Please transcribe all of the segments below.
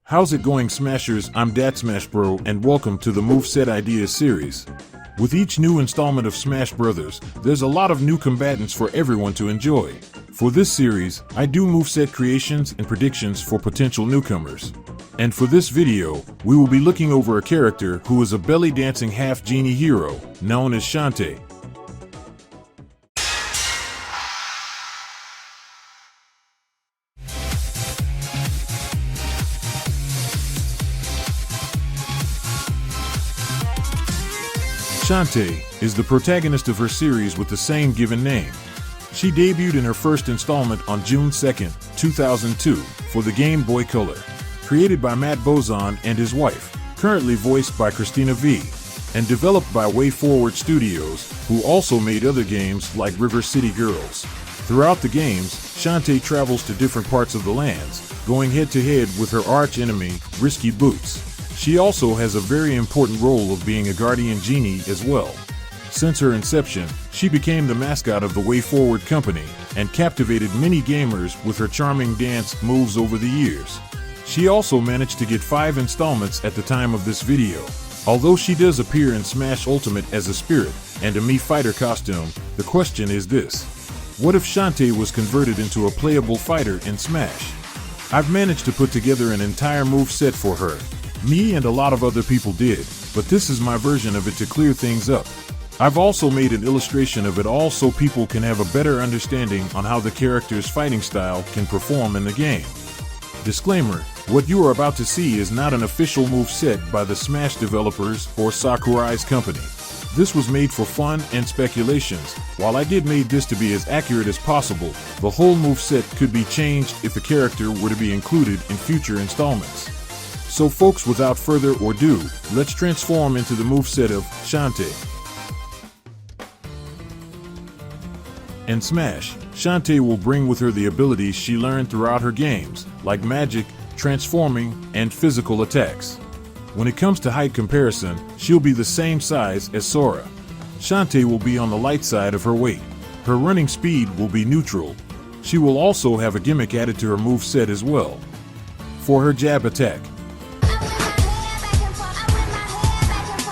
How's it going, Smashers? I'm DatSmashBro and welcome to the Moveset Ideas series. With each new installment of Smash Brothers, there's a lot of new combatants for everyone to enjoy. For this series, I do moveset creations and predictions for potential newcomers. And for this video, we will be looking over a character who is a belly dancing half genie hero, known as Shantae. Shantae is the protagonist of her series with the same given name. She debuted in her first installment on June 2, 2002, for the Game Boy Color. Created by Matt Bozon and his wife, currently voiced by Christina V, and developed by WayForward Studios, who also made other games like River City Girls. Throughout the games, Shantae travels to different parts of the lands, going head-to-head with her arch-enemy, Risky Boots. She also has a very important role of being a guardian genie as well. Since her inception, she became the mascot of the WayForward company and captivated many gamers with her charming dance moves over the years. She also managed to get 5 installments at the time of this video. Although she does appear in Smash Ultimate as a spirit and a Mii fighter costume, the question is this: what if Shantae was converted into a playable fighter in Smash? I've managed to put together an entire moveset for her. Me and a lot of other people did, but this is my version of it to clear things up. I've also made an illustration of it all so people can have a better understanding on how the character's fighting style can perform in the game. Disclaimer: what you are about to see is not an official moveset by the Smash developers or Sakurai's company. This was made for fun and speculations. While I did made this to be as accurate as possible, the whole moveset could be changed if the character were to be included in future installments. So folks, without further ado, let's transform into the moveset of Shantae. In Smash, Shantae will bring with her the abilities she learned throughout her games, like magic, transforming, and physical attacks. When it comes to height comparison, she'll be the same size as Sora. Shantae will be on the light side of her weight. Her running speed will be neutral. She will also have a gimmick added to her moveset as well. For her jab attack,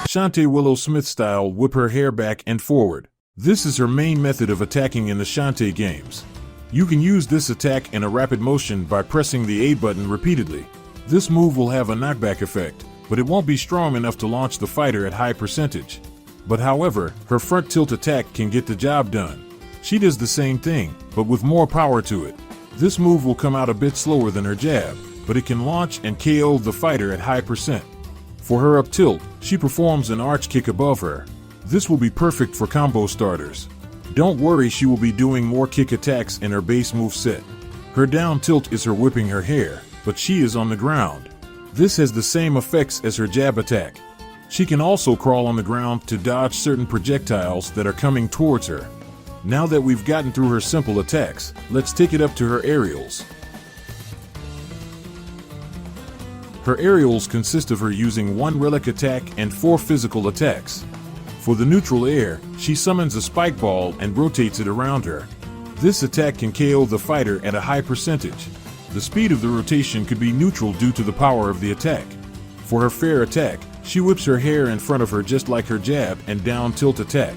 Shantae Willow Smith style whip her hair back and forward. This is her main method of attacking in the Shantae games. You can use this attack in a rapid motion by pressing the A button repeatedly. This move will have a knockback effect, but it won't be strong enough to launch the fighter at high percentage. But however, her front tilt attack can get the job done. She does the same thing, but with more power to it. This move will come out a bit slower than her jab, but it can launch and KO the fighter at high percent. For her up tilt, she performs an arch kick above her. This will be perfect for combo starters. Don't worry, she will be doing more kick attacks in her base moveset. Her down tilt is her whipping her hair, but she is on the ground. This has the same effects as her jab attack. She can also crawl on the ground to dodge certain projectiles that are coming towards her. Now that we've gotten through her simple attacks, let's take it up to her aerials. Her aerials consist of her using 1 relic attack and 4 physical attacks. For the neutral air, she summons a spike ball and rotates it around her. This attack can KO the fighter at a high percentage. The speed of the rotation could be neutral due to the power of the attack. For her fair attack, she whips her hair in front of her just like her jab and down tilt attack.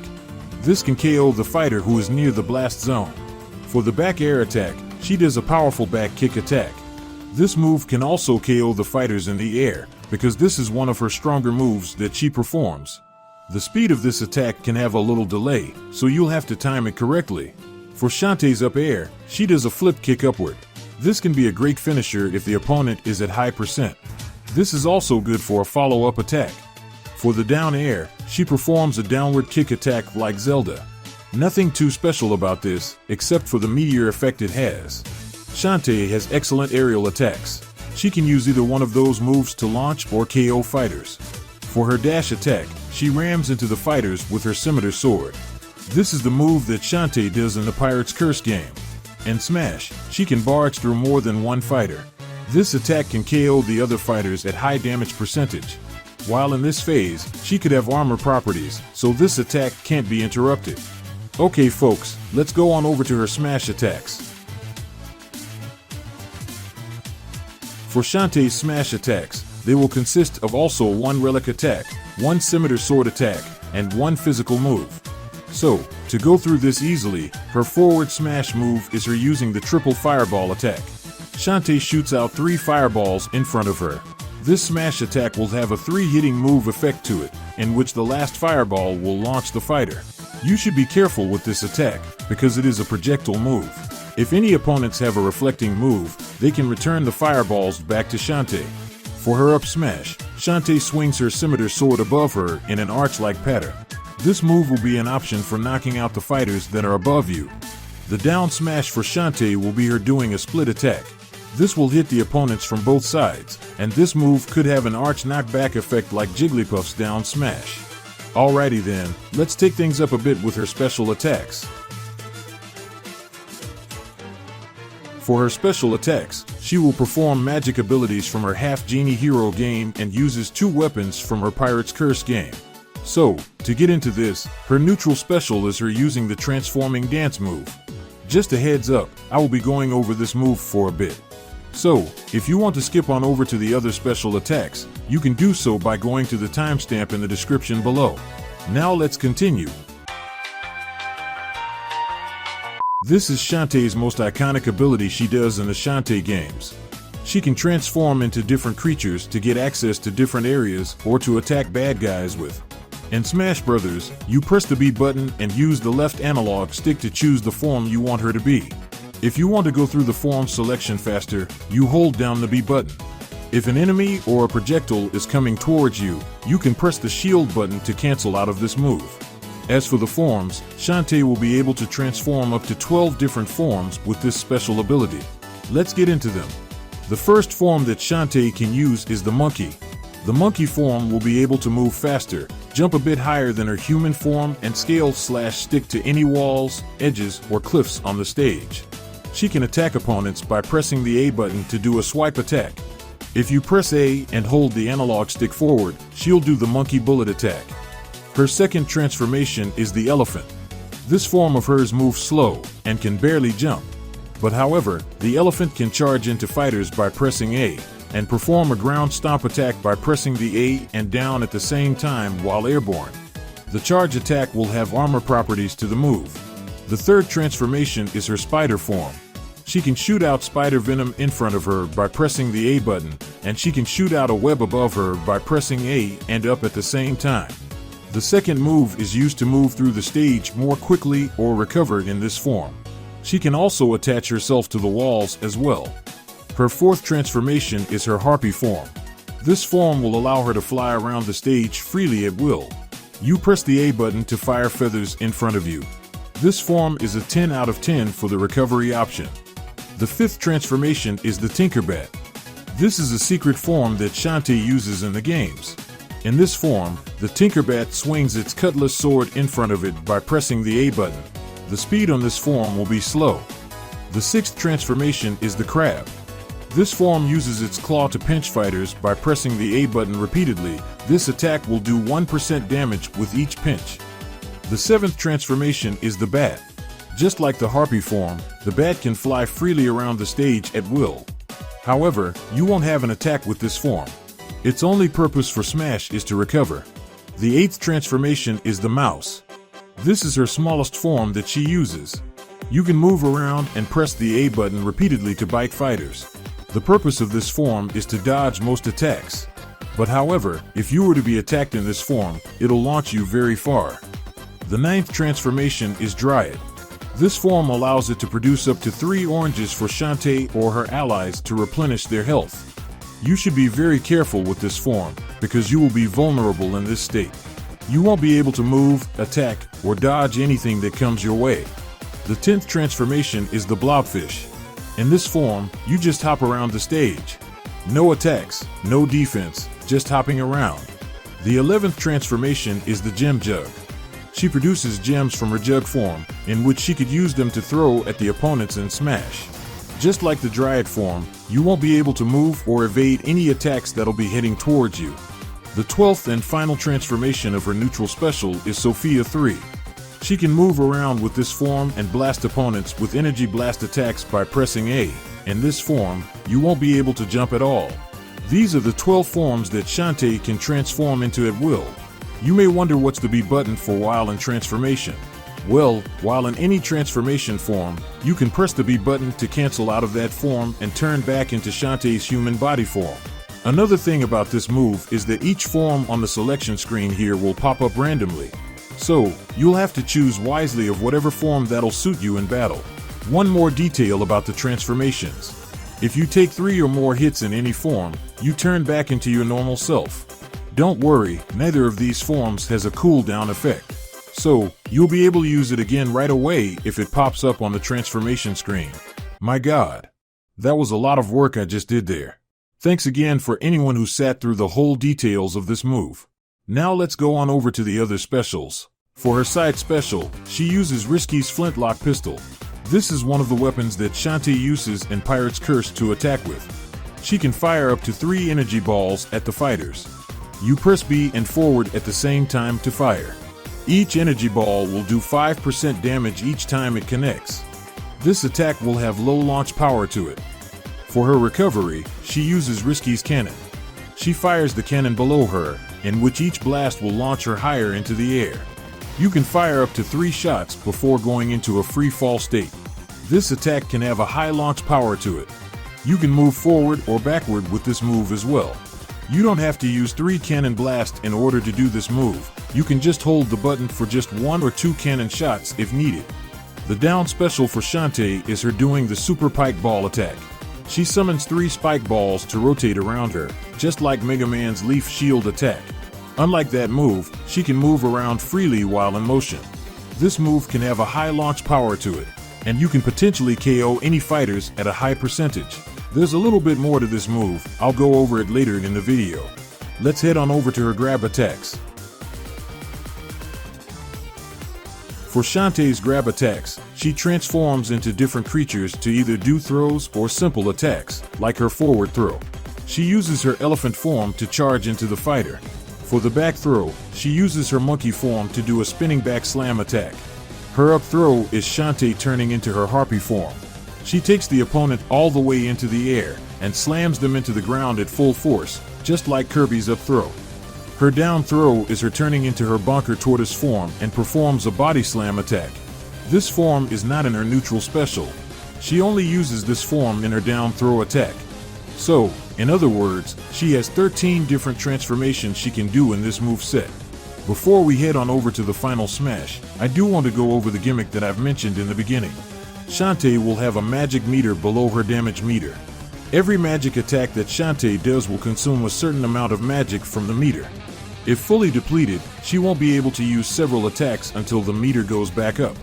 This can KO the fighter who is near the blast zone. For the back air attack, she does a powerful back kick attack. This move can also KO the fighters in the air, because this is one of her stronger moves that she performs. The speed of this attack can have a little delay, so you'll have to time it correctly. For Shantae's up air, she does a flip kick upward. This can be a great finisher if the opponent is at high percent. This is also good for a follow-up attack. For the down air, she performs a downward kick attack like Zelda. Nothing too special about this, except for the meteor effect it has. Shantae has excellent aerial attacks. She can use either one of those moves to launch or KO fighters. For her dash attack, she rams into the fighters with her scimitar sword. This is the move that Shantae does in the Pirate's Curse game. In Smash, she can barrage through more than one fighter. This attack can KO the other fighters at high damage percentage. While in this phase, she could have armor properties, so this attack can't be interrupted. Okay folks, let's go on over to her Smash attacks. For Shantae's smash attacks, they will consist of also one relic attack, one scimitar sword attack, and one physical move. So, to go through this easily, her forward smash move is her using the triple fireball attack. Shantae shoots out 3 fireballs in front of her. This smash attack will have a 3-hitting move effect to it, in which the last fireball will launch the fighter. You should be careful with this attack, because it is a projectile move. If any opponents have a reflecting move, they can return the fireballs back to Shantae. For her up smash, Shantae swings her scimitar sword above her in an arch-like pattern. This move will be an option for knocking out the fighters that are above you. The down smash for Shantae will be her doing a split attack. This will hit the opponents from both sides, and this move could have an arch knockback effect like Jigglypuff's down smash. Alrighty then, let's take things up a bit with her special attacks. For her special attacks, she will perform magic abilities from her Half Genie Hero game and uses 2 weapons from her Pirate's Curse game. So, to get into this, her neutral special is her using the transforming dance move. Just a heads up, I will be going over this move for a bit. So, if you want to skip on over to the other special attacks, you can do so by going to the timestamp in the description below. Now let's continue. This is Shantae's most iconic ability she does in the Shantae games. She can transform into different creatures to get access to different areas or to attack bad guys with. In Smash Brothers, you press the B button and use the left analog stick to choose the form you want her to be. If you want to go through the form selection faster, you hold down the B button. If an enemy or a projectile is coming towards you, you can press the shield button to cancel out of this move. As for the forms, Shantae will be able to transform up to 12 different forms with this special ability. Let's get into them. The first form that Shantae can use is the monkey. The monkey form will be able to move faster, jump a bit higher than her human form, and scale/stick to any walls, edges, or cliffs on the stage. She can attack opponents by pressing the A button to do a swipe attack. If you press A and hold the analog stick forward, she'll do the monkey bullet attack. Her second transformation is the elephant. This form of hers moves slow and can barely jump. But however, the elephant can charge into fighters by pressing A, and perform a ground stomp attack by pressing the A and down at the same time while airborne. The charge attack will have armor properties to the move. The third transformation is her spider form. She can shoot out spider venom in front of her by pressing the A button, and she can shoot out a web above her by pressing A and up at the same time. The second move is used to move through the stage more quickly or recover in this form. She can also attach herself to the walls as well. Her fourth transformation is her harpy form. This form will allow her to fly around the stage freely at will. You press the A button to fire feathers in front of you. This form is a 10 out of 10 for the recovery option. The fifth transformation is the Tinkerbat. This is a secret form that Shantae uses in the games. In this form, the Tinkerbat swings its cutlass sword in front of it by pressing the A button. The speed on this form will be slow. The sixth transformation is the Crab. This form uses its claw to pinch fighters by pressing the A button repeatedly. This attack will do 1% damage with each pinch. The seventh transformation is the Bat. Just like the harpy form, the bat can fly freely around the stage at will. However, you won't have an attack with this form. Its only purpose for Smash is to recover. The eighth transformation is the Mouse. This is her smallest form that she uses. You can move around and press the A button repeatedly to bite fighters. The purpose of this form is to dodge most attacks. But however, if you were to be attacked in this form, it'll launch you very far. The ninth transformation is Dryad. This form allows it to produce up to 3 oranges for Shantae or her allies to replenish their health. You should be very careful with this form, because you will be vulnerable in this state. You won't be able to move, attack, or dodge anything that comes your way. The 10th transformation is the Blobfish. In this form, you just hop around the stage. No attacks, no defense, just hopping around. The 11th transformation is the Gem Jug. She produces gems from her jug form, in which she could use them to throw at the opponents in Smash. Just like the Dryad form, you won't be able to move or evade any attacks that'll be heading towards you. The 12th and final transformation of her neutral special is Sophia 3. She can move around with this form and blast opponents with energy blast attacks by pressing A, In this form, you won't be able to jump at all. These are the 12 forms that Shantae can transform into at will. You may wonder what's the B button for while in transformation. Well, while in any transformation form, you can press the B button to cancel out of that form and turn back into Shantae's human body form. Another thing about this move is that each form on the selection screen here will pop up randomly. So, you'll have to choose wisely of whatever form that'll suit you in battle. One more detail about the transformations. If you take 3 or more hits in any form, you turn back into your normal self. Don't worry, neither of these forms has a cooldown effect. So, you'll be able to use it again right away if it pops up on the transformation screen. My God, that was a lot of work I just did there. Thanks again for anyone who sat through the whole details of this move. Now let's go on over to the other specials. For her side special, she uses Risky's flintlock pistol. This is one of the weapons that Shantae uses in Pirate's Curse to attack with. She can fire up to 3 energy balls at the fighters. You press B and forward at the same time to fire. Each energy ball will do 5% damage each time it connects. This attack will have low launch power to it. For her recovery, she uses Risky's cannon. She fires the cannon below her, in which each blast will launch her higher into the air. You can fire up to 3 shots before going into a free fall state. This attack can have a high launch power to it. You can move forward or backward with this move as well. You don't have to use 3 cannon blasts in order to do this move. You can just hold the button for just 1 or 2 cannon shots if needed. The down special for Shantae is her doing the super pike ball attack. She summons 3 spike balls to rotate around her, just like Mega Man's leaf shield attack. Unlike that move, she can move around freely while in motion. This move can have a high launch power to it, and you can potentially KO any fighters at a high percentage. There's a little bit more to this move, I'll go over it later in the video. Let's head on over to her grab attacks. For Shantae's grab attacks, she transforms into different creatures to either do throws or simple attacks, like her forward throw. She uses her elephant form to charge into the fighter. For the back throw, she uses her monkey form to do a spinning back slam attack. Her up throw is Shantae turning into her harpy form. She takes the opponent all the way into the air and slams them into the ground at full force, just like Kirby's up throw. Her down throw is her turning into her bonker tortoise form and performs a body slam attack. This form is not in her neutral special. She only uses this form in her down throw attack. So, in other words, she has 13 different transformations she can do in this move set. Before we head on over to the final smash, I do want to go over the gimmick that I've mentioned in the beginning. Shantae will have a magic meter below her damage meter. Every magic attack that Shantae does will consume a certain amount of magic from the meter. If fully depleted, she won't be able to use several attacks until the meter goes back up.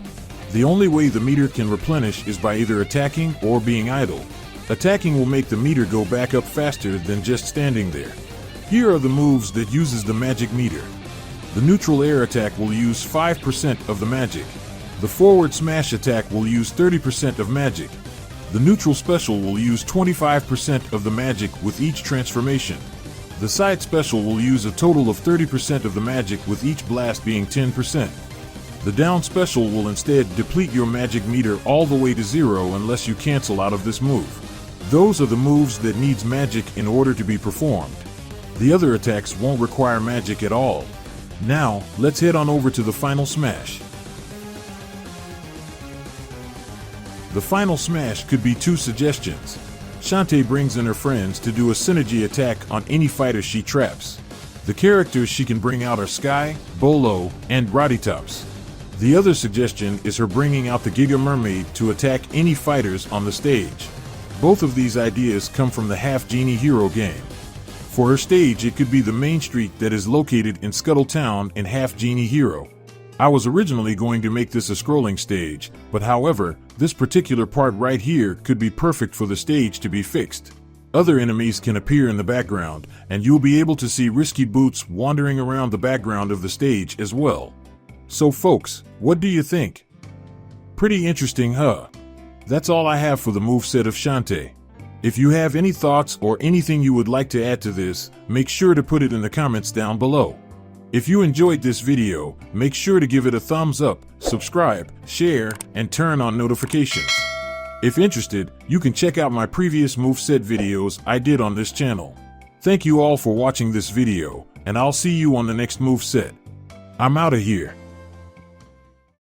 The only way the meter can replenish is by either attacking or being idle. Attacking will make the meter go back up faster than just standing there. Here are the moves that uses the magic meter. The neutral air attack will use 5% of the magic. The forward smash attack will use 30% of magic. The neutral special will use 25% of the magic with each transformation. The side special will use a total of 30% of the magic with each blast being 10%. The down special will instead deplete your magic meter all the way to 0 unless you cancel out of this move. Those are the moves that needs magic in order to be performed. The other attacks won't require magic at all. Now, let's head on over to the final smash. The final smash could be 2 suggestions. Shantae brings in her friends to do a synergy attack on any fighter she traps. The characters she can bring out are Sky, Bolo, and Roddytops. The other suggestion is her bringing out the Giga Mermaid to attack any fighters on the stage. Both of these ideas come from the Half Genie Hero game. For her stage, it could be the main street that is located in Scuttle Town in Half Genie Hero. I was originally going to make this a scrolling stage, but however, this particular part right here could be perfect for the stage to be fixed. Other enemies can appear in the background, and you'll be able to see Risky Boots wandering around the background of the stage as well. So folks, what do you think? Pretty interesting, huh? That's all I have for the moveset of Shantae. If you have any thoughts or anything you would like to add to this, make sure to put it in the comments down below. If you enjoyed this video, make sure to give it a thumbs up, subscribe, share, and turn on notifications. If interested, you can check out my previous moveset videos I did on this channel. Thank you all for watching this video, and I'll see you on the next moveset. I'm outta here.